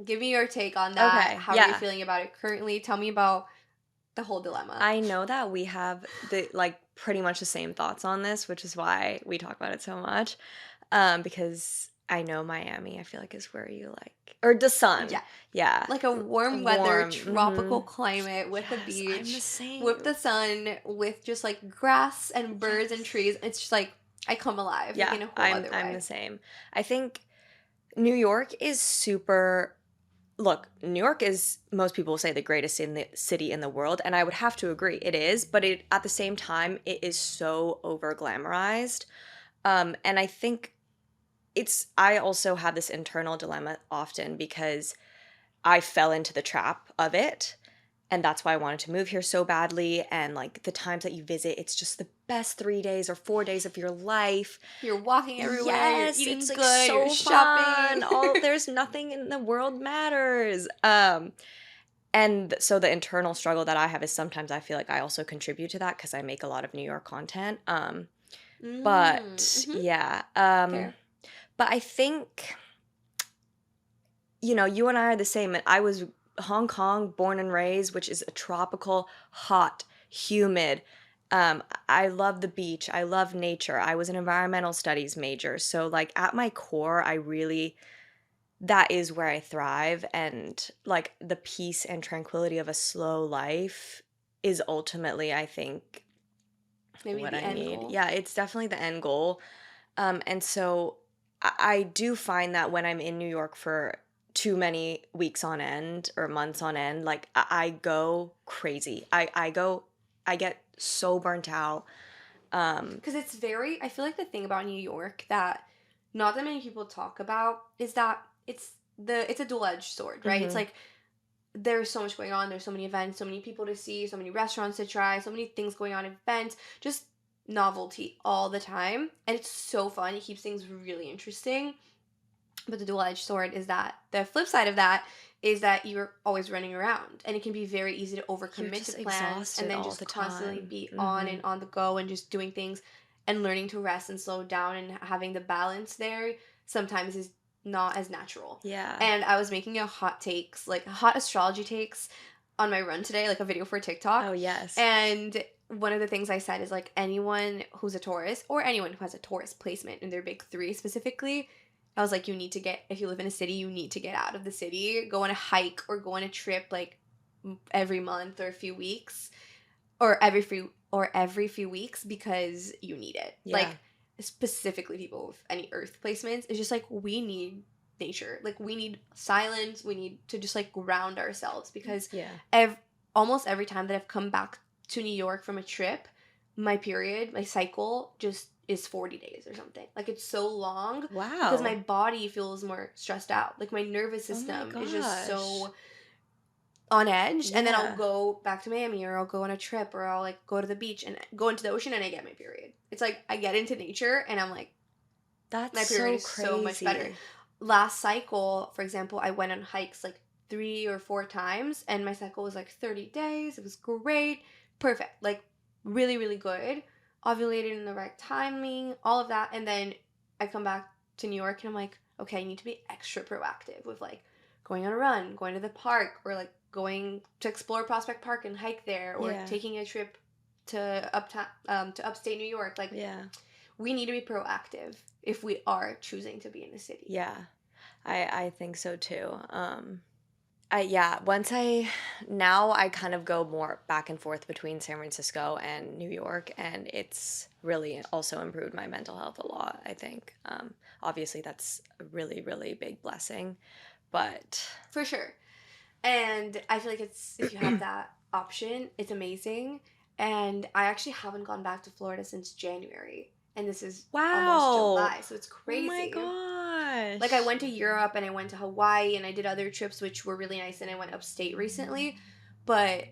give me your take on that. Okay, How are you yeah. feeling about it currently? Tell me about the whole dilemma. I know that we have the like pretty much the same thoughts on this, which is why we talk about it so much. Because I know Miami, I feel like is where you like, or the sun. Yeah. Yeah. Like a warm weather, Warm, tropical climate with a Yes, beach, I'm the same. with the sun, with just like grass and birds and trees. It's just like I come alive. Yeah, like, in a whole other way. I'm the same. I think New York is super. Look, New York is, most people say, the greatest in the city in the world, and I would have to agree, it is. But it at the same time, it is so over glamorized, and I think I also have this internal dilemma often because I fell into the trap of it. And that's why I wanted to move here so badly. And like the times that you visit, it's just the best 3 days or 4 days of your life. You're walking everywhere. Yes, you're eating it's like good. so You're fun. shopping. There's nothing in the world matters. And so the internal struggle that I have is sometimes I feel like I also contribute to that because I make a lot of New York content. But Mm-hmm. yeah. Fair. But I think you and I are the same. And I was Hong Kong, born and raised, which is a tropical, hot, humid. I love the beach. I love nature. I was an environmental studies major. So, like, at my core, that is where I thrive. And, like, the peace and tranquility of a slow life is ultimately, I think, Maybe what the I end need. goal. Yeah, it's definitely the end goal. And so I do find that when I'm in New York for too many weeks on end or months on end, like I go crazy. I get so burnt out. Because it's very, I feel like the thing about New York that not that many people talk about is that it's a dual-edged sword, right? It's Mhm. like there's so much going on. There's so many events, so many people to see, so many restaurants to try, so many things going on, events, just novelty all the time. And it's so fun. It keeps things really interesting. But the dual-edged sword is that the flip side of that is that you're always running around and it can be very easy to You're overcommit to just plans and exhausted then all just the constantly time. be on and Mhm. on the go and just doing things and learning to rest and slow down and having the balance there sometimes is not as natural. Yeah. And I was making a hot astrology takes on my run today, like a video for TikTok. Oh, yes. And one of the things I said is like anyone who's a Taurus or anyone who has a Taurus placement in their big three specifically, I was like, you need to get, if you live in a city, you need to get out of the city, go on a hike or go on a trip like every month or a few weeks or every few weeks because you need it. Yeah. Like, specifically people with any earth placements, it's just like we need nature. Like, we need silence. We need to just like ground ourselves because Yeah. almost every time that I've come back to New York from a trip, my period, my cycle just is 40 days or something. Like it's so long because my Wow. body feels more stressed out. Like my nervous Oh my system is just gosh. so on edge. And then I'll Yeah. go back to Miami or I'll go on a trip or I'll like go to the beach and go into the ocean and I get my period. It's like I get into nature and I'm like, That's my period so is so much better. crazy. Last cycle, for example, I went on hikes like 3 or 4 times and my cycle was like 30 days. It was great. Perfect. Like really, really good. Ovulated in the right timing, all of that. And then I come back to New York and I'm like, okay, I need to be extra proactive with like going on a run, going to the park, or like going to explore Prospect Park and hike there, or Yeah. taking a trip to to upstate New York. Like Yeah. we need to be proactive if we are choosing to be in the city. Yeah. I think so too. Once now I kind of go more back and forth between San Francisco and New York, and it's really also improved my mental health a lot, I think. Obviously, that's a really, really big blessing, but For sure. And I feel like it's if you have that option, it's amazing. And I actually haven't gone back to Florida since January. And this is almost wow. July, so it's Oh my crazy. Like I gosh. went to Europe and I went to Hawaii and I did other trips which were really nice and I went upstate recently. But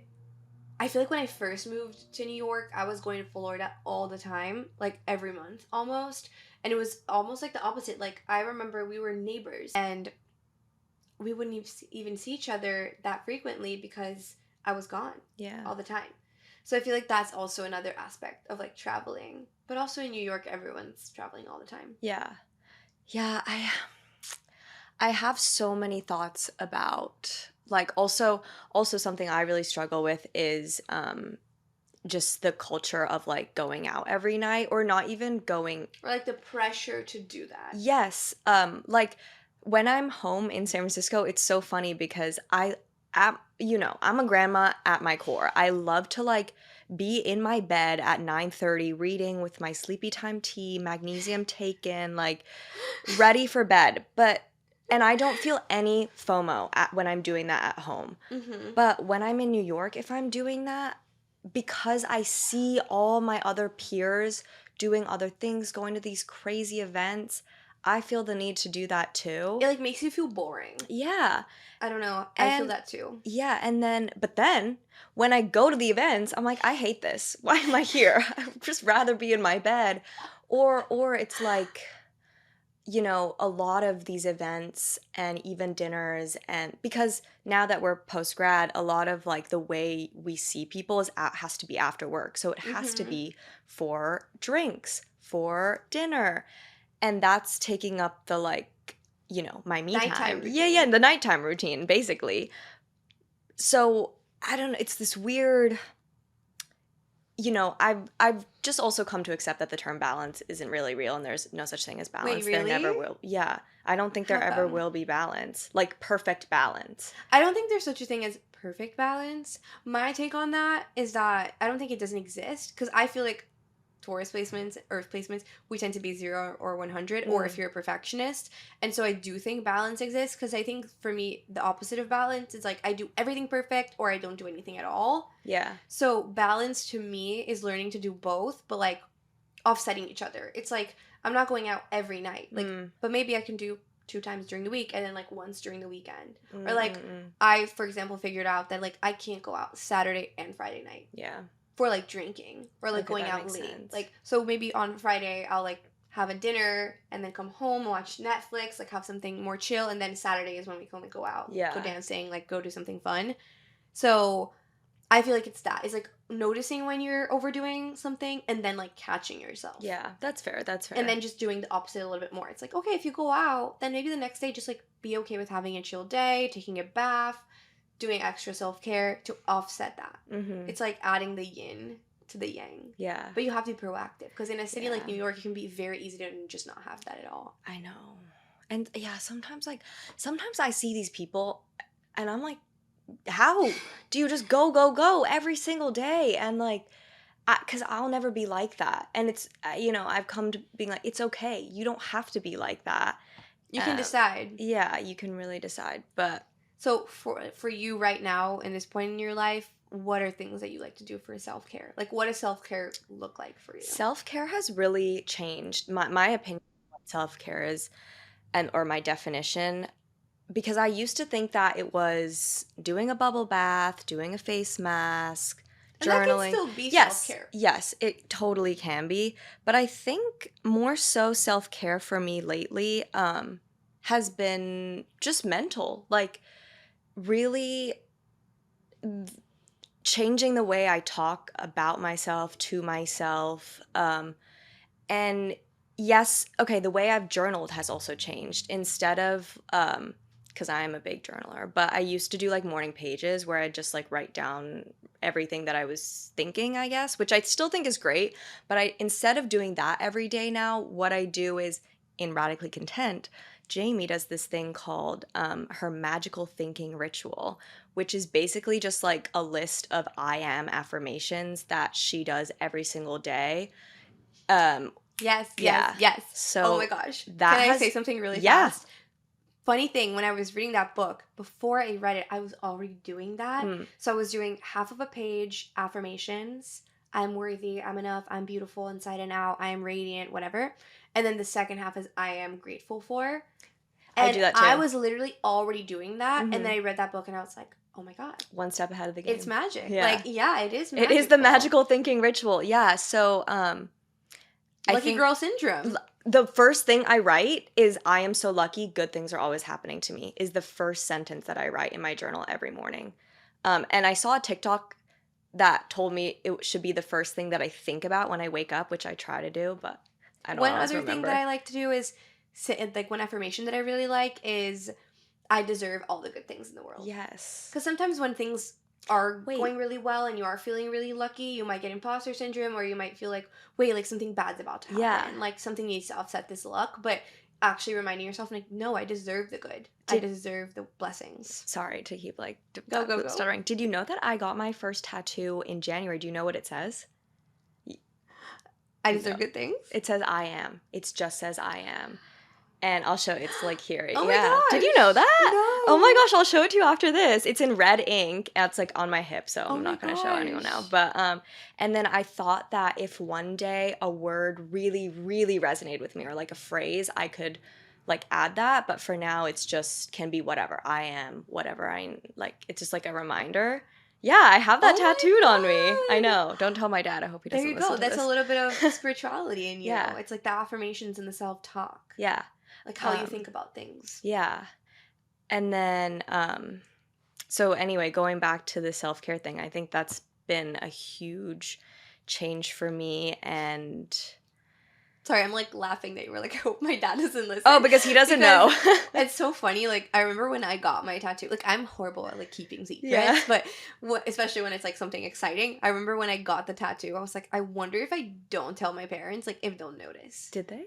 I feel like when I first moved to New York, I was going to Florida all the time, like every month almost. And it was almost like the opposite. Like I remember we were neighbors and we wouldn't even see each other that frequently because I was gone Yeah. all the time. So I feel like that's also another aspect of like traveling. But also in New York, everyone's traveling all the time. Yeah. Yeah, I have so many thoughts about like also something I really struggle with is just the culture of like going out every night or not even going. Or like the pressure to do that. Yes, like when I'm home in San Francisco, it's so funny because I'm a grandma at my core. I love to like be in my bed at 9:30 reading with my sleepy time tea, magnesium taken, like ready for bed. And I don't feel any FOMO when I'm doing that at home. Mm-hmm. But when I'm in New York, if I'm doing that, because I see all my other peers doing other things, going to these crazy events, I feel the need to do that too. It like makes you feel boring. Yeah. I don't know. I feel And that too. yeah, but then when I go to the events, I'm like, I hate this. Why am I here? I'd just rather be in my bed. Or it's like, a lot of these events and even dinners, and because now that we're post grad, a lot of like the way we see people has to be after work. So it has to Mm-hmm. be for drinks, for dinner. And that's taking up the like you know, my me Nighttime time. Yeah, routine. the nighttime routine, basically. So, I don't know, it's this weird, you know, I've just also come to accept that the term balance isn't really real and there's no such thing as Wait, balance. There never really? will. Yeah, I don't think How there ever come? will be balance, like perfect balance. I don't think there's such a thing as perfect balance. My take on that is that I don't think it doesn't exist because I feel like Taurus placements, Earth placements, we tend to be 0 or 100, or if Mm, you're a perfectionist. And so I do think balance exists because I think for me, the opposite of balance is like I do everything perfect or I don't do anything at all. yeah. So balance to me is learning to do both, but like offsetting each other. It's like I'm not going out every night. Like, Mm, but maybe I can do 2 times during the week and then like once during the weekend. mm, Or mm, like mm. I, for example, figured out that like I can't go out Saturday and Friday night Yeah. for like drinking or like Okay, going that out makes late. sense. Like so maybe on Friday I'll like have a dinner and then come home, watch Netflix, like have something more chill, and then Saturday is when we can only go out, go Yeah. dancing, like go do something fun. So I feel like it's that. It's like noticing when you're overdoing something and then like catching yourself. Yeah, that's fair. That's And fair. then just doing the opposite a little bit more. It's like, okay, if you go out, then maybe the next day just like be okay with having a chill day, taking a bath, doing extra self-care to offset that. Mm-hmm. It's like adding the yin to the yang. Yeah. But you have to be proactive because in a city like Yeah. New York, it can be very easy to just not have that at all. I know. And yeah, sometimes I see these people and I'm like, how do you just go, go, go every single day? And like, because I'll never be like that. And it's, you know, I've come to being like, it's okay. You don't have to be like that. You can decide. Yeah, you can really decide. But So for you right now in this point in your life, what are things that you like to do for self-care? Like what does self-care look like for you? self-care has really changed. My opinion of what self-care is and or my definition, because I used to think that it was doing a bubble bath, doing a face mask, And that can journaling. still be Yes, self-care. yes, it totally can be. But I think more so self-care for me lately has been just mental. Like really changing the way I talk about myself to myself. And yes, okay, the way I've journaled has also changed. Instead of, because I am a big journaler, but I used to do like morning pages where I just like write down everything that I was thinking, I guess, which I still think is great. But I, instead of doing that every day now, what I do is in Radically Content, Jamie does this thing called her magical thinking ritual, which is basically just like a list of I am affirmations that she does every single day. Um, Yes, yes, yeah. yes. Oh my So gosh. that Can I say has, something really yeah. fast? Funny thing, when I was reading that book, before I read it, I was already doing that. Mm, So I was doing half of a page affirmations. I'm worthy, I'm enough, I'm beautiful inside and out, I am radiant, whatever. And then the second half is I am grateful for. I And do that I too. was literally already doing that. And Hmm. then I read that book and I was like, oh my God, One step ahead of the it's game. magic. Yeah. Like, yeah, it is It is the magical. magical thinking ritual. Yeah. So I Lucky think girl syndrome. the first thing I write is I am so lucky, good things are always happening to me, is the first sentence that I write in my journal every morning. And I saw a TikTok that told me it should be the first thing that I think about when I wake up, which I try to do, but I don't One always other thing that remember. I like to do is sit, like one affirmation that I really like is I deserve all the good things in the world. Yes. Because sometimes when things are Wait. going really well and you are feeling really lucky, you might get imposter syndrome or you might feel like, wait, like something bad's about to Yeah. happen. Like something needs to offset this luck. But actually reminding yourself, like, no, I deserve the good. I Did deserve the blessings. sorry to keep like Go, go, go. stuttering. Did you know that I got my first tattoo in January? Do you know what it says? I No. deserve good things. It says I am. It just says I am. And I'll show it's like here. Oh my Yeah. Did you gosh. know that? Oh my No. gosh, I'll show it to you after this. It's in red ink. It's like on my hip, so Oh I'm my not gonna show anyone now. gosh. But and then I thought that if one day a word really, really resonated with me or like a phrase, I could like add that. But for now it's just can be whatever. I am, whatever I like, it's just like a reminder. Yeah, I have that Oh tattooed on me. I my God. know. Don't tell my dad. I hope he There doesn't you listen go. to That's a this. little bit of spirituality in you. Yeah. It's like the affirmations and the self talk, Yeah. like how you think about things. Yeah. And then, so anyway, going back to the self care thing, I think that's been a huge change for me. And Sorry, I'm like laughing that you were like, I hope my dad doesn't listen. Oh, because he doesn't know. It's so funny. Like, I remember when I got my tattoo. Like, I'm horrible at like keeping secrets, Yeah. but especially when it's like something exciting. I remember when I got the tattoo, I was like, I wonder if I don't tell my parents, like, if they'll notice. Did they?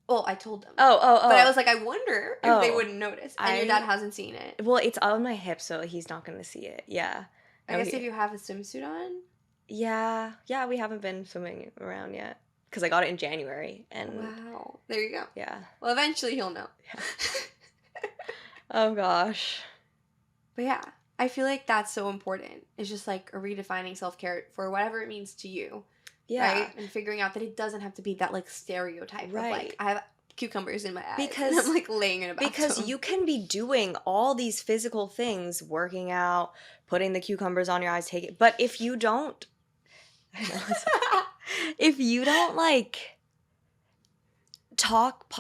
Oh, I told them. Oh. But I was like, I wonder if they Oh. wouldn't notice. And your dad hasn't seen it. Well, it's on my hip, so he's not going to see it. Yeah. I guess if you have a swimsuit on. Yeah. Yeah, we haven't been swimming around yet. Because I got it in January. And wow. There you go. Yeah. Well, eventually he'll know. Yeah. Oh, gosh. But yeah, I feel like that's so important. It's just like a redefining self-care for whatever it means to you. Yeah. Right? And figuring out that it doesn't have to be that like stereotype of like, I have cucumbers in my eyes because and I'm like laying in a bathtub. Because you can be doing all these physical things, working out, putting the cucumbers on your eyes, take it. But if you don't, if you don't like talk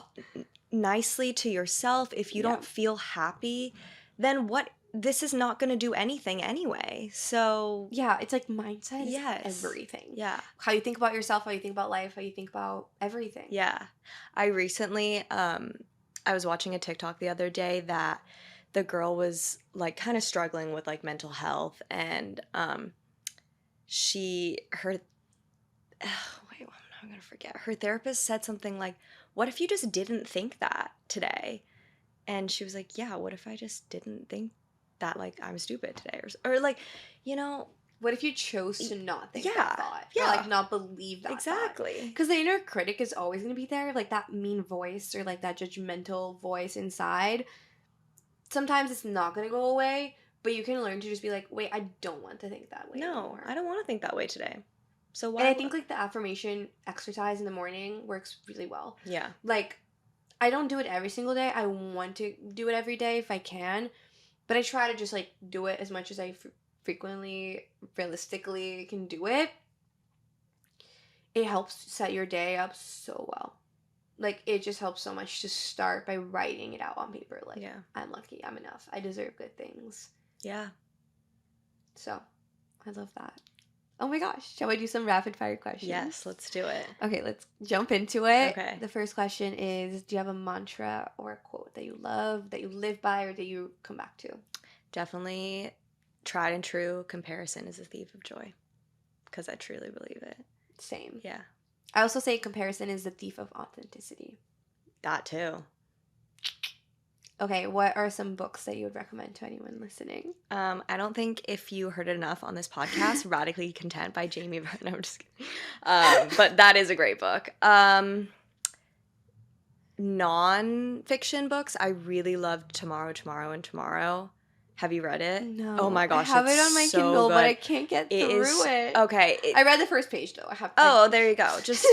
nicely to yourself, if you don't feel happy, then this is not going to do anything anyway. So yeah, it's like mindset is everything. Yeah. How you think about yourself, how you think about life, how you think about everything. Yeah. I recently, I was watching a TikTok the other day that the girl was like kind of struggling with like mental health, and I'm gonna forget. Her therapist said something like, "What if you just didn't think that today?" And she was like, "Yeah, what if I just didn't think that like I'm stupid today, or like, you know." What if you chose to not think that thought? Yeah. Or like not believe that exactly. Because the inner critic is always going to be there, like that mean voice or like that judgmental voice inside. Sometimes it's not going to go away, but you can learn to just be like, wait, I don't want to think that way anymore. I don't want to think that way today. So why? And I think like the affirmation exercise in the morning works really well. Yeah. Like, I don't do it every single day. I want to do it every day if I can, but I try to just like do it as much as I frequently, realistically can do it. It helps set your day up so well. Like, it just helps so much to start by writing it out on paper. Like, I'm lucky, I'm enough, I deserve good things. Yeah. So, I love that. Oh my gosh, shall we do some rapid fire questions? Yes, let's do it. Okay, let's jump into it. Okay. The first question is, do you have a mantra or a quote that you love, that you live by, or that you come back to? Definitely tried and true, comparison is a thief of joy. Because I truly believe it. Same. Yeah. I also say comparison is the thief of authenticity. That too. Okay, what are some books that you would recommend to anyone listening? I don't think if you heard it enough on this podcast, Radically Content by Jamie Ver- No, I'm just kidding. But that is a great book. Non-fiction books, I really loved Tomorrow, Tomorrow, and Tomorrow. Have you read it? No. Oh my gosh, I have it on my Kindle, good. but I can't get through it. Okay. I read the first page though. There you go. Just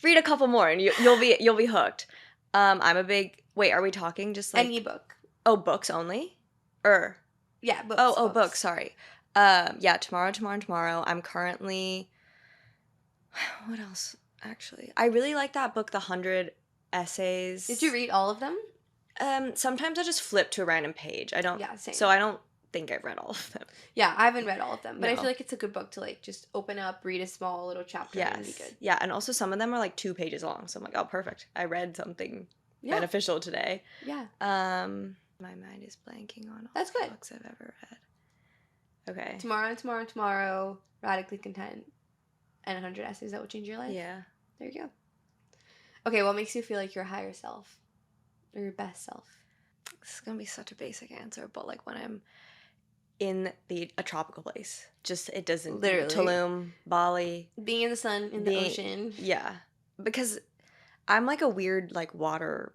read a couple more and you'll be hooked. I'm a big. Wait, are we talking just like an ebook? Oh, books only? Yeah, books. Books, sorry. Yeah, Tomorrow, Tomorrow, and Tomorrow. I'm currently what else? Actually, I really like that book, The 100 Essays. Did you read all of them? Sometimes I just flip to a random page. I don't. Yeah, same. So I don't think I've read all of them. Yeah, I haven't read all of them, but No. I feel like it's a good book to like just open up, read a small little chapter, and be good. Yeah, and also some of them are like 2 pages long, so I'm like, oh, perfect. I read something beneficial today. Yeah. My mind is blanking on all the books I've ever read. Okay. Tomorrow, Radically Content, and 100 Essays That Will Change Your Life. Yeah. There you go. Okay, what makes you feel like your higher self? Or your best self? This is gonna be such a basic answer, but like when I'm in a tropical place, just it doesn't literally Tulum, Bali, being in the sun, in the ocean. Yeah, because I'm like a weird like water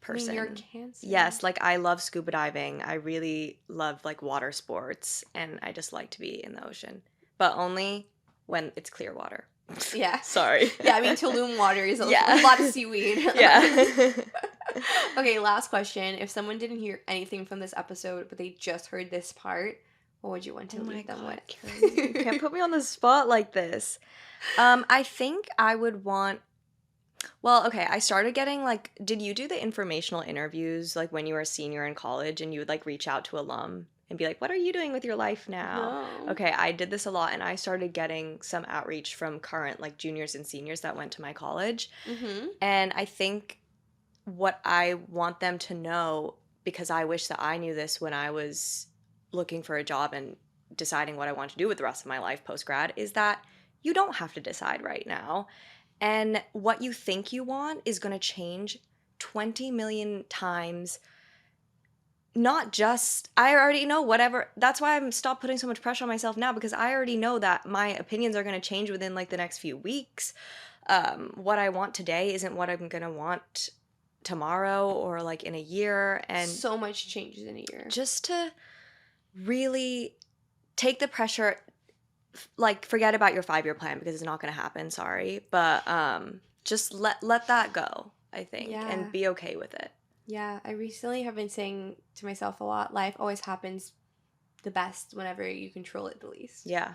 person. I mean, you're Cancer. Yes, like I love scuba diving. I really love like water sports, and I just like to be in the ocean, but only when it's clear water. Yeah. Sorry. Yeah, I mean Tulum water is a lot of seaweed. Yeah. Okay, last question. If someone didn't hear anything from this episode, but they just heard this part, what would you want to leave them with? You can't put me on the spot like this. I think I would want. Well, okay, I started getting did you do the informational interviews like when you were a senior in college and you would like reach out to alum and be like, what are you doing with your life now? No. Okay, I did this a lot, and I started getting some outreach from current like juniors and seniors that went to my college. Mm-hmm. And I think what I want them to know, because I wish that I knew this when I was looking for a job and deciding what I want to do with the rest of my life post-grad, is that you don't have to decide right now. And what you think you want is going to change 20 million times. Not just, I already know whatever. That's why I'm stopped putting so much pressure on myself now, because I already know that my opinions are going to change within like the next few weeks. What I want today isn't what I'm going to want tomorrow or like in a year. And So much changes in a year. just to really take the pressure, like forget about your 5-year plan because it's not going to happen, sorry, but just let that go, I think, Yeah. and be okay with it. Yeah, I recently have been saying to myself a lot, life always happens the best whenever you control it the least. Yeah.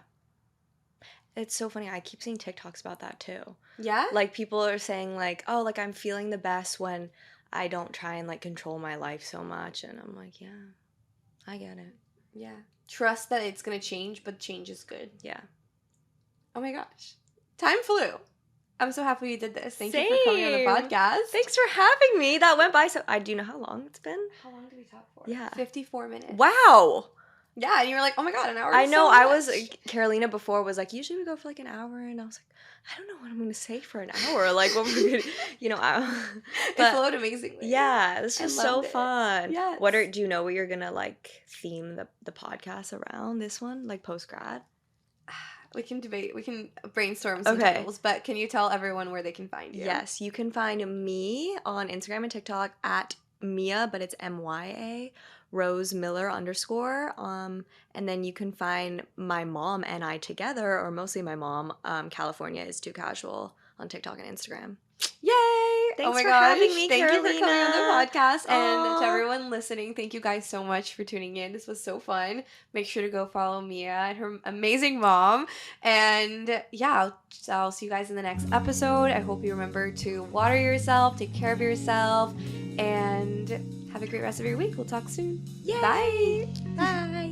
It's so funny. I keep seeing TikToks about that too. Yeah? Like people are saying like, oh, like I'm feeling the best when I don't try and like control my life so much. And I'm like, yeah, I get it. Yeah. Trust that it's going to change, but change is good. Yeah. Oh my gosh. Time flew. I'm so happy you did this. Thank you for coming on the Same. podcast. Thanks for having me. That went by so. Do you know how long it's been? How long did we talk for? Yeah. 54 minutes. Wow. Yeah, and you were like, oh my god, an hour. I is know. so I was much. Carolina before was like, usually we go for like an hour, and I was like, I don't know what I'm gonna say for an hour. Like what we're gonna, you know. It But flowed amazingly. yeah, this I was so loved it. fun. Yes. Do you know what you're gonna like theme the podcast around this one, like post grad? We can debate. We can brainstorm some Okay. titles. But can you tell everyone where they can find you? Yes, you can find me on Instagram and TikTok at Mya, but it's Mya Rose Miller _ and then you can find my mom and I together, or mostly my mom. California is Too Casual on TikTok and Instagram. Yay! Thanks oh my for gosh. having me, Thank you for coming on the Carolina. podcast. And to Aw. everyone listening, thank you guys so much for tuning in. This was so fun. Make sure to go follow Mya and her amazing mom. And yeah, I'll see you guys in the next episode. I hope you remember to water yourself, take care of yourself, and have a great rest of your week. We'll talk soon. Yay. Bye. Bye.